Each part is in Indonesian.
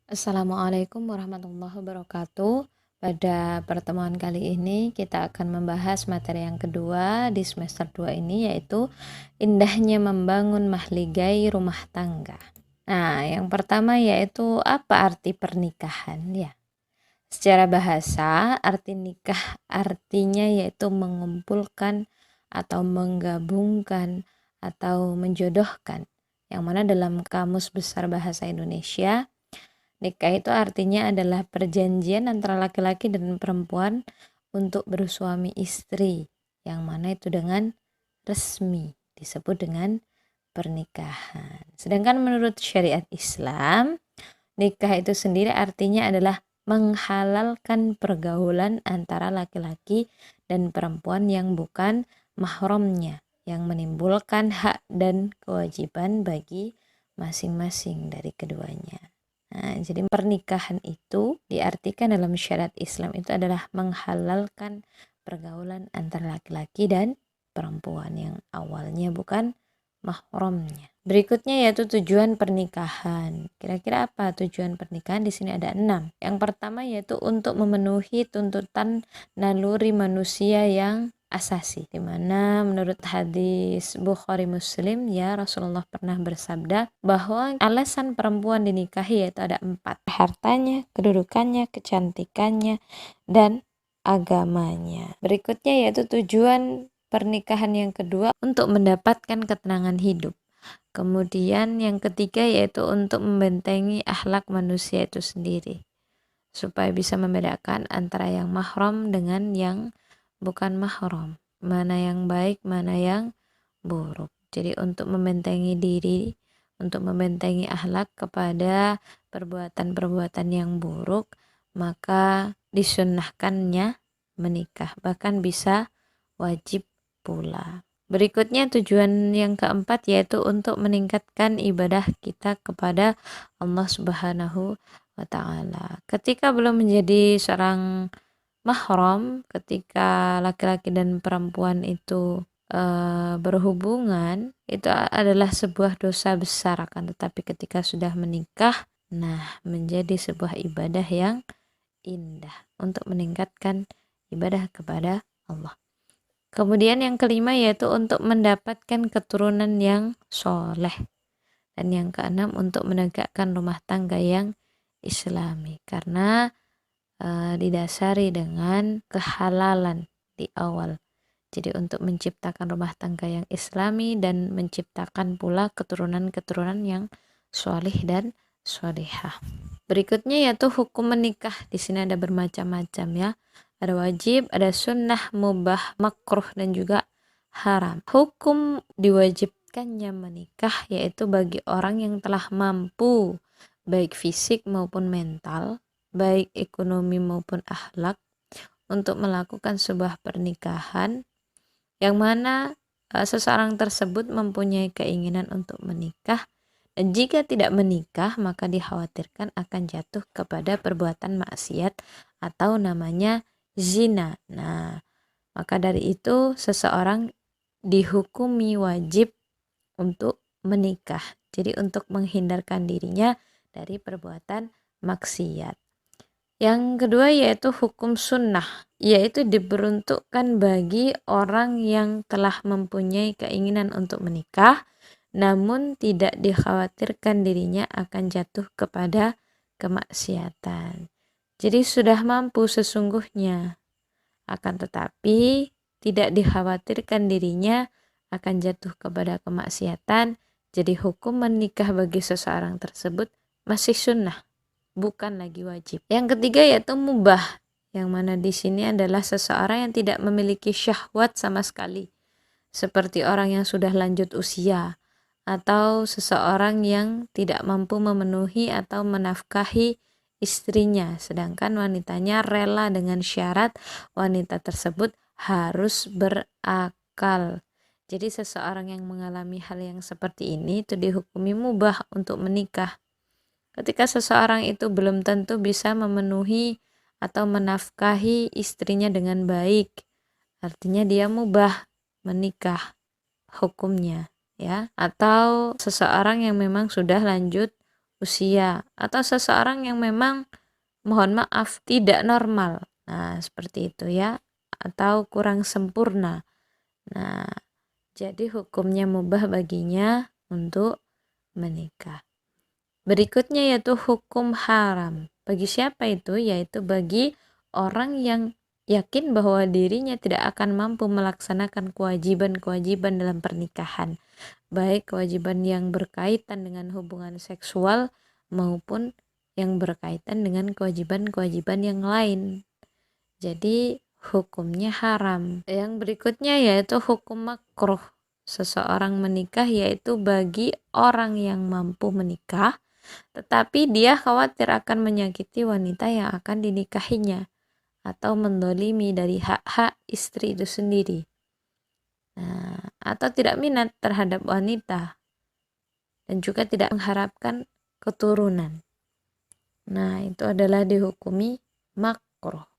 Assalamualaikum warahmatullahi wabarakatuh. Pada pertemuan kali ini kita akan membahas materi yang kedua di semester 2 ini, yaitu indahnya membangun mahligai rumah tangga. Nah, yang pertama yaitu apa arti pernikahan ya. Secara bahasa, arti nikah artinya yaitu mengumpulkan atau menggabungkan atau menjodohkan. Yang mana dalam Kamus Besar Bahasa Indonesia, nikah itu artinya adalah perjanjian antara laki-laki dan perempuan untuk bersuami istri, yang mana itu dengan resmi disebut dengan pernikahan. Sedangkan menurut syariat Islam, nikah itu sendiri artinya adalah menghalalkan pergaulan antara laki-laki dan perempuan yang bukan mahramnya, yang menimbulkan hak dan kewajiban bagi masing-masing dari keduanya. Nah, jadi pernikahan itu diartikan dalam syariat Islam itu adalah menghalalkan pergaulan antara laki-laki dan perempuan yang awalnya bukan mahramnya. Berikutnya yaitu tujuan pernikahan. Kira-kira apa tujuan pernikahan? Di sini ada 6. Yang pertama yaitu untuk memenuhi tuntutan naluri manusia yang asasi, di mana menurut hadis Bukhari Muslim ya, Rasulullah pernah bersabda bahwa alasan perempuan dinikahi yaitu ada 4: hartanya, kedudukannya, kecantikannya, dan agamanya. Berikutnya yaitu tujuan pernikahan yang kedua untuk mendapatkan ketenangan hidup. Kemudian yang ketiga yaitu untuk membentengi akhlak manusia itu sendiri, supaya bisa membedakan antara yang mahram dengan yang bukan mahram, mana yang baik, mana yang buruk. Jadi untuk membentengi diri, untuk membentengi akhlak kepada perbuatan-perbuatan yang buruk, maka disunnahkannya menikah, bahkan bisa wajib pula. Berikutnya tujuan yang keempat yaitu untuk meningkatkan ibadah kita kepada Allah Subhanahu wa ta'ala. Ketika belum menjadi seorang mahram, ketika laki-laki dan perempuan itu berhubungan, itu adalah sebuah dosa besar, akan tetapi ketika sudah menikah, nah menjadi sebuah ibadah yang indah untuk meningkatkan ibadah kepada Allah. Kemudian yang kelima yaitu untuk mendapatkan keturunan yang soleh. Dan yang keenam untuk menegakkan rumah tangga yang islami, karena didasari dengan kehalalan di awal. Jadi untuk menciptakan rumah tangga yang islami dan menciptakan pula keturunan-keturunan yang solih dan solihah. Berikutnya yaitu hukum menikah. Di sini ada bermacam-macam ya. Ada wajib, ada sunnah, mubah, makruh, dan juga haram. Hukum diwajibkannya menikah yaitu bagi orang yang telah mampu, baik fisik maupun mental, baik ekonomi maupun akhlak, untuk melakukan sebuah pernikahan yang mana seseorang tersebut mempunyai keinginan untuk menikah, dan jika tidak menikah maka dikhawatirkan akan jatuh kepada perbuatan maksiat atau namanya zina. Nah, maka dari itu seseorang dihukumi wajib untuk menikah. Jadi untuk menghindarkan dirinya dari perbuatan maksiat. Yang kedua yaitu hukum sunnah, yaitu diperuntukkan bagi orang yang telah mempunyai keinginan untuk menikah, namun tidak dikhawatirkan dirinya akan jatuh kepada kemaksiatan. Jadi sudah mampu sesungguhnya, akan tetapi tidak dikhawatirkan dirinya akan jatuh kepada kemaksiatan. Jadi hukum menikah bagi seseorang tersebut masih sunnah, bukan lagi wajib. Yang ketiga yaitu mubah, yang mana di sini adalah seseorang yang tidak memiliki syahwat sama sekali, seperti orang yang sudah lanjut usia, atau seseorang yang tidak mampu memenuhi atau menafkahi istrinya, sedangkan wanitanya rela dengan syarat wanita tersebut harus berakal. Jadi seseorang yang mengalami hal yang seperti ini itu dihukumi mubah untuk menikah. Ketika seseorang itu belum tentu bisa memenuhi atau menafkahi istrinya dengan baik, artinya dia mubah menikah hukumnya ya. Atau seseorang yang memang sudah lanjut usia, atau seseorang yang memang mohon maaf tidak normal. Nah, seperti itu ya, atau kurang sempurna. Nah, jadi hukumnya mubah baginya untuk menikah. Berikutnya yaitu hukum haram. Bagi siapa itu? Yaitu bagi orang yang yakin bahwa dirinya tidak akan mampu melaksanakan kewajiban-kewajiban dalam pernikahan, baik kewajiban yang berkaitan dengan hubungan seksual maupun yang berkaitan dengan kewajiban-kewajiban yang lain. Jadi hukumnya haram. Yang berikutnya yaitu hukum makruh. Seseorang menikah yaitu bagi orang yang mampu menikah, tetapi dia khawatir akan menyakiti wanita yang akan dinikahinya atau mendolimi dari hak-hak istri itu sendiri. Nah, atau tidak minat terhadap wanita dan juga tidak mengharapkan keturunan. Nah, itu adalah dihukumi makruh.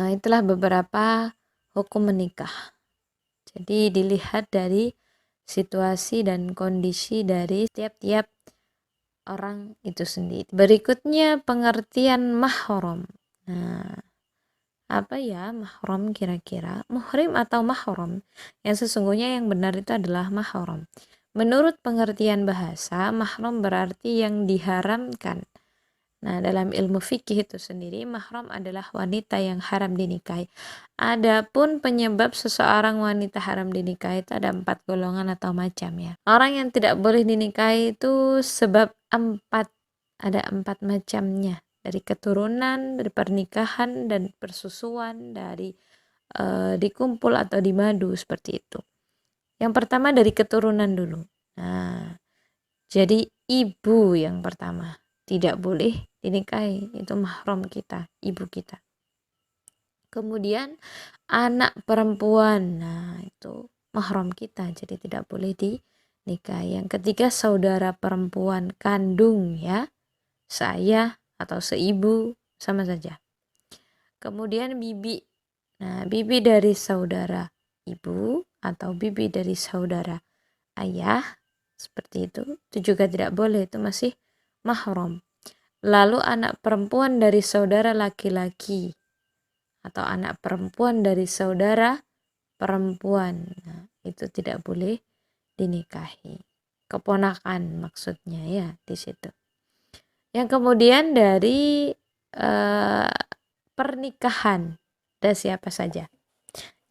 Itulah beberapa hukum menikah. Jadi dilihat dari situasi dan kondisi dari tiap-tiap orang itu sendiri. Berikutnya pengertian mahram. Nah, apa ya mahram kira-kira? Muhrim atau mahram? Yang sesungguhnya yang benar itu adalah mahram. Menurut pengertian bahasa, mahram berarti yang diharamkan. Nah, dalam ilmu fikih itu sendiri, mahram adalah wanita yang haram dinikahi. Adapun penyebab seseorang wanita haram dinikahi itu ada 4 golongan atau macam ya. Orang yang tidak boleh dinikahi itu sebab 4, ada 4 macamnya. Dari keturunan, dari pernikahan, dan persusuan, dari dikumpul atau dimadu, seperti itu. Yang pertama dari keturunan dulu. Nah, jadi ibu yang pertama tidak boleh dinikahi, itu mahram kita, ibu kita. Kemudian anak perempuan, nah itu mahram kita, jadi tidak boleh dinikahi. Yang ketiga saudara perempuan kandung ya, seayah atau seibu sama saja. Kemudian bibi, nah bibi dari saudara ibu atau bibi dari saudara ayah, seperti itu juga tidak boleh, itu masih mahram. Lalu anak perempuan dari saudara laki-laki atau anak perempuan dari saudara perempuan, nah, itu tidak boleh dinikahi. Keponakan maksudnya ya di situ. Yang kemudian dari pernikahan, ada siapa saja?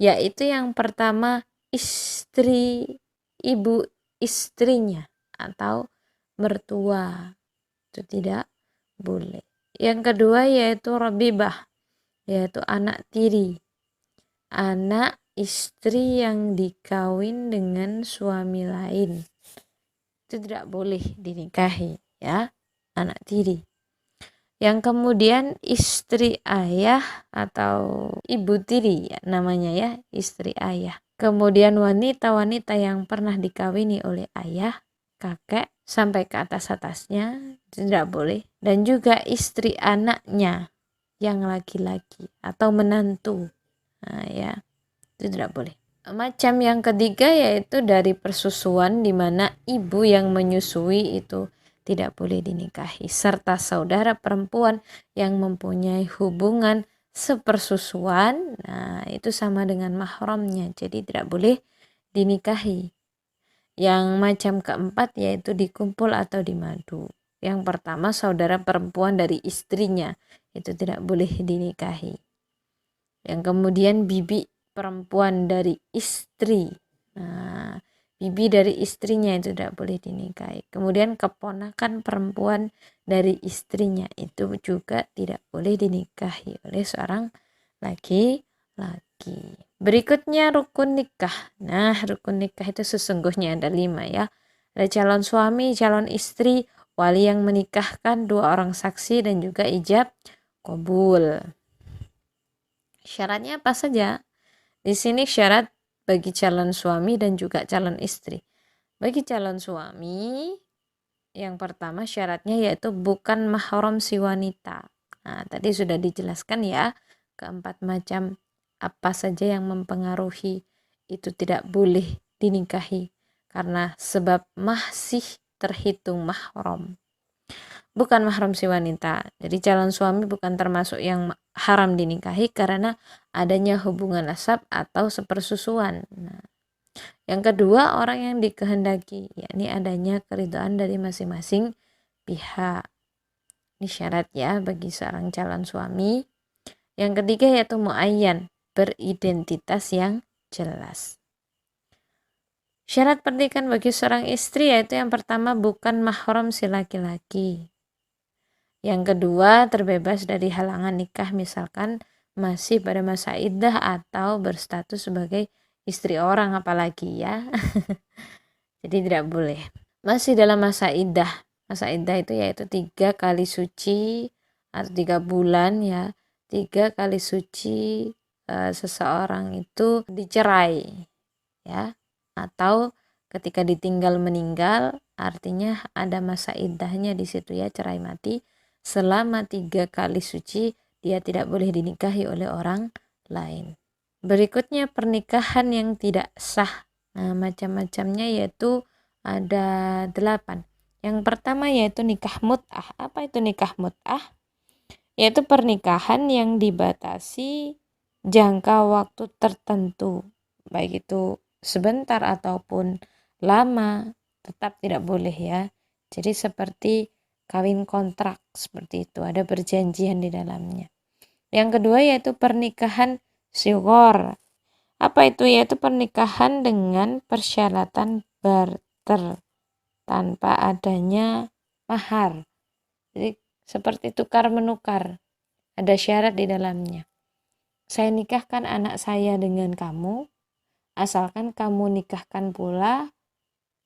Yaitu yang pertama istri, ibu istrinya atau mertua, itu tidak boleh. Yang kedua yaitu rabibah, yaitu anak tiri, anak istri yang dikawin dengan suami lain, itu tidak boleh dinikahi ya, anak tiri. Yang kemudian istri ayah atau ibu tiri ya, namanya ya, istri ayah. Kemudian wanita-wanita yang pernah dikawini oleh ayah, kakek, sampai ke atas-atasnya tidak boleh. Dan juga istri anaknya yang laki-laki atau menantu, nah ya, itu tidak boleh. Macam yang ketiga yaitu dari persusuan, di mana ibu yang menyusui itu tidak boleh dinikahi, serta saudara perempuan yang mempunyai hubungan sepersusuan, nah itu sama dengan mahramnya, jadi tidak boleh dinikahi. Yang macam keempat yaitu dikumpul atau dimadu. Yang pertama saudara perempuan dari istrinya, itu tidak boleh dinikahi. Yang kemudian bibi perempuan dari istri, nah bibi dari istrinya itu tidak boleh dinikahi. Kemudian keponakan perempuan dari istrinya itu juga tidak boleh dinikahi oleh seorang laki-laki. Berikutnya rukun nikah. Nah, rukun nikah itu sesungguhnya ada 5 ya. Ada calon suami, calon istri, wali yang menikahkan, 2 orang saksi, dan juga ijab qabul. Syaratnya apa saja? Di sini syarat bagi calon suami dan juga calon istri. Bagi calon suami, yang pertama syaratnya yaitu bukan mahram si wanita. Nah, tadi sudah dijelaskan ya, keempat macam apa saja yang mempengaruhi itu tidak boleh dinikahi karena sebab masih terhitung mahram. bukan mahram si wanita. Jadi calon suami bukan termasuk yang haram dinikahi karena adanya hubungan nasab atau sepersusuan. Nah, yang kedua, orang yang dikehendaki, yakni adanya keridhaan dari masing-masing pihak. Ini syarat ya bagi seorang calon suami. Yang ketiga yaitu muayyan, beridentitas yang jelas. Syarat pernikahan bagi seorang istri yaitu yang pertama bukan mahram si laki-laki. Yang kedua terbebas dari halangan nikah, misalkan masih pada masa iddah atau berstatus sebagai istri orang apalagi ya. Jadi tidak boleh. Masih dalam masa iddah. Masa iddah itu yaitu 3 kali suci atau 3 bulan ya. 3 kali suci seseorang itu dicerai ya. Atau ketika ditinggal meninggal, artinya ada masa iddahnya di situ ya, cerai mati. Selama 3 kali suci dia tidak boleh dinikahi oleh orang lain. Berikutnya pernikahan yang tidak sah. Nah, macam-macamnya yaitu ada 8. Yang pertama yaitu nikah mut'ah. Apa itu nikah mut'ah? Yaitu pernikahan yang dibatasi jangka waktu tertentu, baik itu sebentar ataupun lama, tetap tidak boleh ya. Jadi seperti kawin kontrak seperti itu, ada perjanjian di dalamnya. Yang kedua yaitu pernikahan shighar. Apa itu? Yaitu pernikahan dengan persyaratan barter tanpa adanya mahar. Jadi seperti tukar menukar, ada syarat di dalamnya. Saya nikahkan anak saya dengan kamu, asalkan kamu nikahkan pula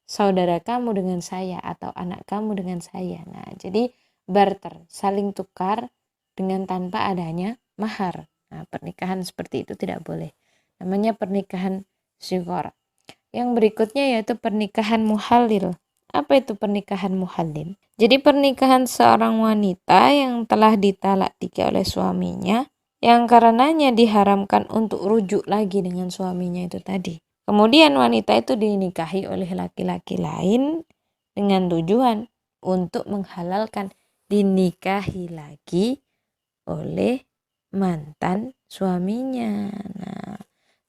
saudara kamu dengan saya atau anak kamu dengan saya. Nah, jadi barter, saling tukar dengan tanpa adanya mahar. Nah, pernikahan seperti itu tidak boleh. Namanya pernikahan shighar. Yang berikutnya yaitu pernikahan muhalil. Apa itu pernikahan muhalil? Jadi pernikahan seorang wanita yang telah ditalak 3 oleh suaminya, yang karenanya diharamkan untuk rujuk lagi dengan suaminya itu tadi. Kemudian wanita itu dinikahi oleh laki-laki lain dengan tujuan untuk menghalalkan dinikahi lagi oleh mantan suaminya. Nah,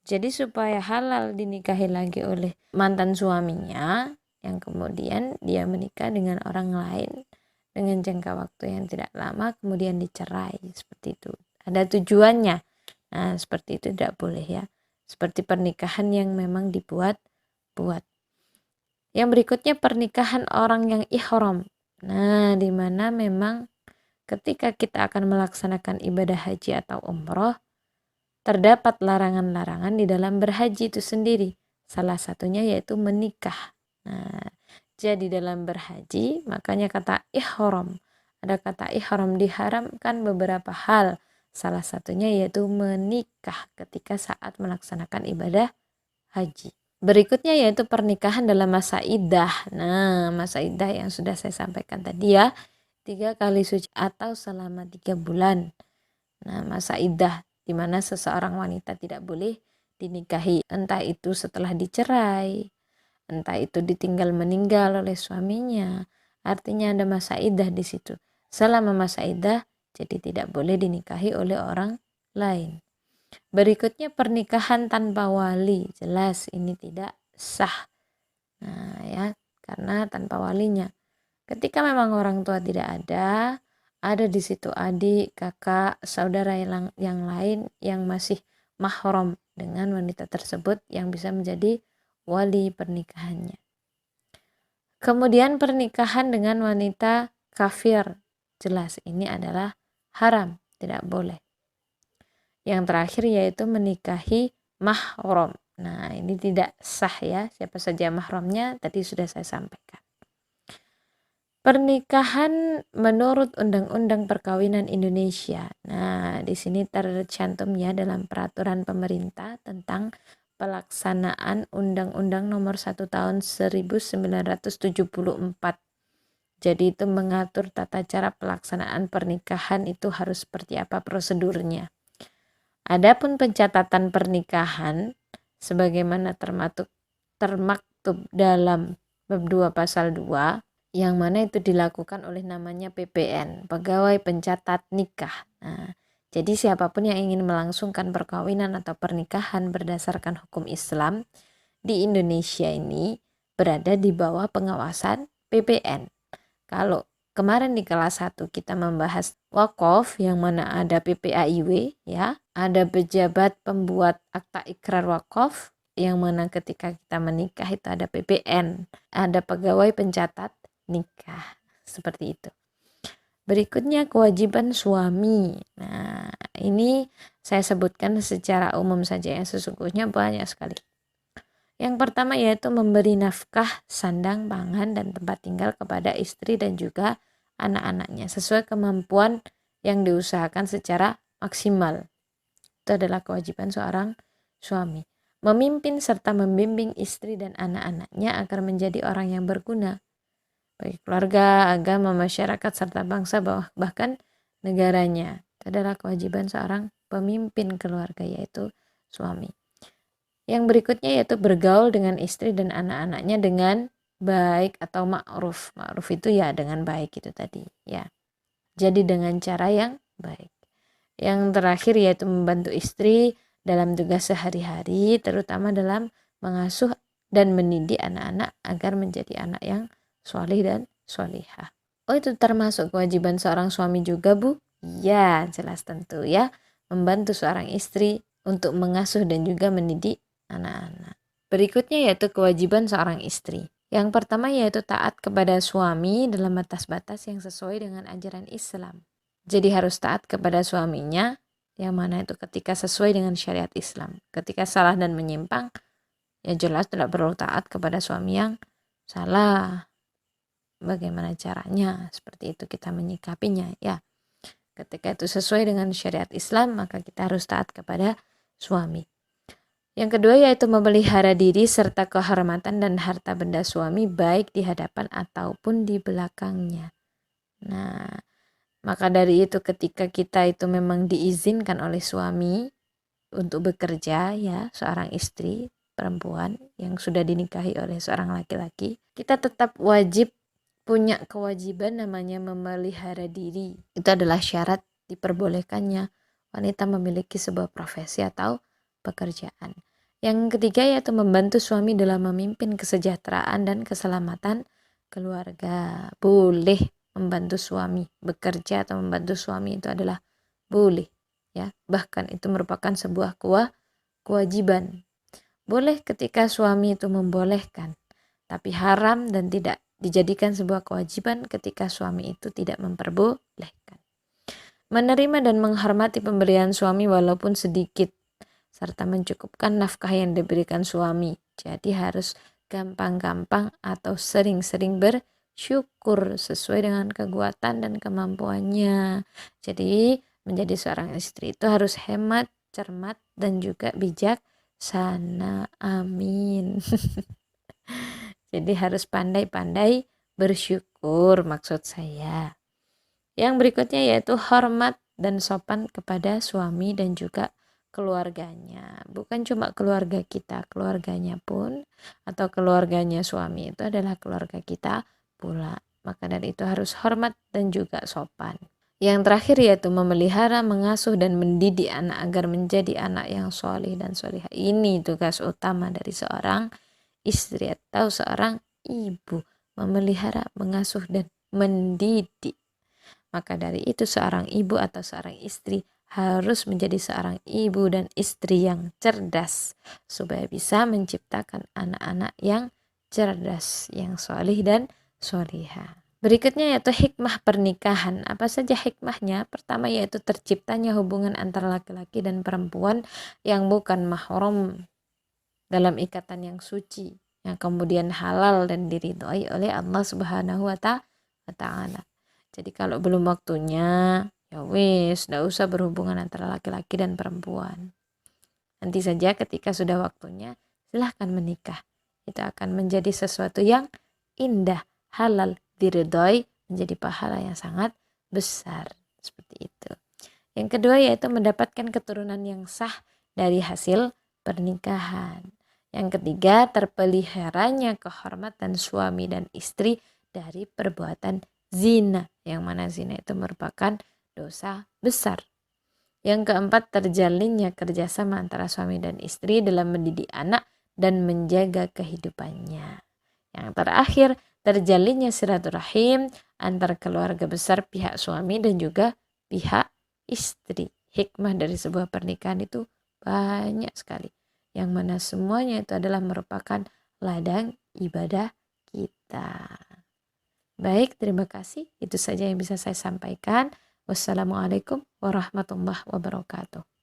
jadi supaya halal dinikahi lagi oleh mantan suaminya, yang kemudian dia menikah dengan orang lain dengan jangka waktu yang tidak lama, kemudian dicerai, seperti itu. Ada tujuannya. Nah, seperti itu tidak boleh ya. Seperti pernikahan yang memang dibuat-buat. Yang berikutnya pernikahan orang yang ihram. Nah, di mana memang ketika kita akan melaksanakan ibadah haji atau umroh, terdapat larangan-larangan di dalam berhaji itu sendiri. Salah satunya yaitu menikah. Nah, jadi dalam berhaji, makanya kata ihram. Ada kata ihram, diharamkan beberapa hal. Salah satunya yaitu menikah ketika saat melaksanakan ibadah haji. Berikutnya yaitu pernikahan dalam masa iddah. Nah, masa iddah yang sudah saya sampaikan tadi ya. 3 kali suci atau selama 3 bulan. Nah, masa iddah di mana seseorang wanita tidak boleh dinikahi, entah itu setelah dicerai, entah itu ditinggal meninggal oleh suaminya. Artinya ada masa iddah di situ. Selama masa iddah, jadi tidak boleh dinikahi oleh orang lain. Berikutnya pernikahan tanpa wali, jelas ini tidak sah. Nah, ya, karena tanpa walinya. Ketika memang orang tua tidak ada di situ adik, kakak, saudara yang lain yang masih mahram dengan wanita tersebut yang bisa menjadi wali pernikahannya. Kemudian pernikahan dengan wanita kafir, jelas ini adalah haram, tidak boleh. Yang terakhir yaitu menikahi mahram. Nah, ini tidak sah ya, siapa saja mahramnya tadi sudah saya sampaikan. Pernikahan menurut Undang-Undang Perkawinan Indonesia. Nah, di sini tercantum ya dalam peraturan pemerintah tentang pelaksanaan Undang-Undang Nomor 1 Tahun 1974. Jadi itu mengatur tata cara pelaksanaan pernikahan itu harus seperti apa prosedurnya. Adapun pencatatan pernikahan sebagaimana termaktub dalam bab 2 pasal 2 yang mana itu dilakukan oleh namanya PPN, Pegawai Pencatat Nikah. Nah, jadi siapapun yang ingin melangsungkan perkawinan atau pernikahan berdasarkan hukum Islam di Indonesia ini berada di bawah pengawasan PPN. Kalau kemarin di kelas 1 kita membahas wakaf yang mana ada PPAIW ya, ada pejabat pembuat akta ikrar wakaf yang mana ketika kita menikah itu ada PPN, ada pegawai pencatat nikah. Seperti itu. Berikutnya kewajiban suami. Nah, ini saya sebutkan secara umum saja yang sesungguhnya banyak sekali. Yang pertama yaitu memberi nafkah, sandang, pangan, dan tempat tinggal kepada istri dan juga anak-anaknya sesuai kemampuan yang diusahakan secara maksimal. Itu adalah kewajiban seorang suami. Memimpin serta membimbing istri dan anak-anaknya agar menjadi orang yang berguna bagi keluarga, agama, masyarakat, serta bangsa, bahkan negaranya. Itu adalah kewajiban seorang pemimpin keluarga, yaitu suami. Yang berikutnya yaitu bergaul dengan istri dan anak-anaknya dengan baik atau ma'ruf. Ma'ruf itu ya dengan baik itu tadi ya. Jadi dengan cara yang baik. Yang terakhir yaitu membantu istri dalam tugas sehari-hari, terutama dalam mengasuh dan mendidik anak-anak agar menjadi anak yang solih dan solihah. Oh, itu termasuk kewajiban seorang suami juga, Bu? Ya, jelas tentu ya. Membantu seorang istri untuk mengasuh dan juga mendidik anak-anak. Berikutnya yaitu kewajiban seorang istri. Yang pertama yaitu taat kepada suami dalam batas-batas yang sesuai dengan ajaran Islam. Jadi harus taat kepada suaminya, yang mana itu ketika sesuai dengan syariat Islam. Ketika salah dan menyimpang, ya jelas tidak perlu taat kepada suami yang salah. Bagaimana caranya? Seperti itu kita menyikapinya ya. Ketika itu sesuai dengan syariat Islam, maka kita harus taat kepada suami. Yang kedua yaitu memelihara diri serta kehormatan dan harta benda suami baik di hadapan ataupun di belakangnya. Nah, maka dari itu ketika kita itu memang diizinkan oleh suami untuk bekerja ya, seorang istri perempuan yang sudah dinikahi oleh seorang laki-laki, kita tetap wajib punya kewajiban namanya memelihara diri. Itu adalah syarat diperbolehkannya wanita memiliki sebuah profesi atau pekerjaan. Yang ketiga yaitu membantu suami dalam memimpin kesejahteraan dan keselamatan keluarga. Boleh membantu suami bekerja atau membantu suami, itu adalah boleh ya, bahkan itu merupakan sebuah kewajiban. Boleh ketika suami itu membolehkan, tapi haram dan tidak dijadikan sebuah kewajiban ketika suami itu tidak memperbolehkan. Menerima dan menghormati pemberian suami walaupun sedikit, serta mencukupkan nafkah yang diberikan suami. Jadi harus gampang-gampang atau sering-sering bersyukur sesuai dengan kekuatan dan kemampuannya. Jadi menjadi seorang istri itu harus hemat, cermat, dan juga bijaksana. Amin. Jadi harus pandai-pandai bersyukur maksud saya. Yang berikutnya yaitu hormat dan sopan kepada suami dan juga keluarganya. Bukan cuma keluarga kita, keluarganya pun atau keluarganya suami itu adalah keluarga kita pula. Maka dari itu harus hormat dan juga sopan. Yang terakhir yaitu memelihara, mengasuh, dan mendidik anak agar menjadi anak yang solih dan solihah. Ini tugas utama dari seorang istri atau seorang ibu. Memelihara, mengasuh, dan mendidik. Maka dari itu seorang ibu atau seorang istri harus menjadi seorang ibu dan istri yang cerdas supaya bisa menciptakan anak-anak yang cerdas, yang solih dan solihah. Berikutnya yaitu hikmah pernikahan. Apa saja hikmahnya? Pertama yaitu terciptanya hubungan antara laki-laki dan perempuan yang bukan mahram dalam ikatan yang suci, yang kemudian halal dan diridhoi oleh Allah Subhanahu wa Ta'ala. Jadi kalau belum waktunya, ya wis, tidak usah berhubungan antara laki-laki dan perempuan. Nanti saja ketika sudah waktunya, silahkan menikah. Itu akan menjadi sesuatu yang indah, halal, diridhoi, menjadi pahala yang sangat besar. Seperti itu. Yang kedua yaitu mendapatkan keturunan yang sah dari hasil pernikahan. Yang ketiga, terpeliharanya kehormatan suami dan istri dari perbuatan zina, yang mana zina itu merupakan dosa besar. Yang keempat, terjalinnya kerjasama antara suami dan istri dalam mendidik anak dan menjaga kehidupannya. Yang terakhir, terjalinnya silaturahim antar keluarga besar pihak suami dan juga pihak istri. Hikmah dari sebuah pernikahan itu banyak sekali, yang mana semuanya itu adalah merupakan ladang ibadah kita. Baik, terima kasih. Itu saja yang bisa saya sampaikan. Wassalamualaikum warahmatullahi wabarakatuh.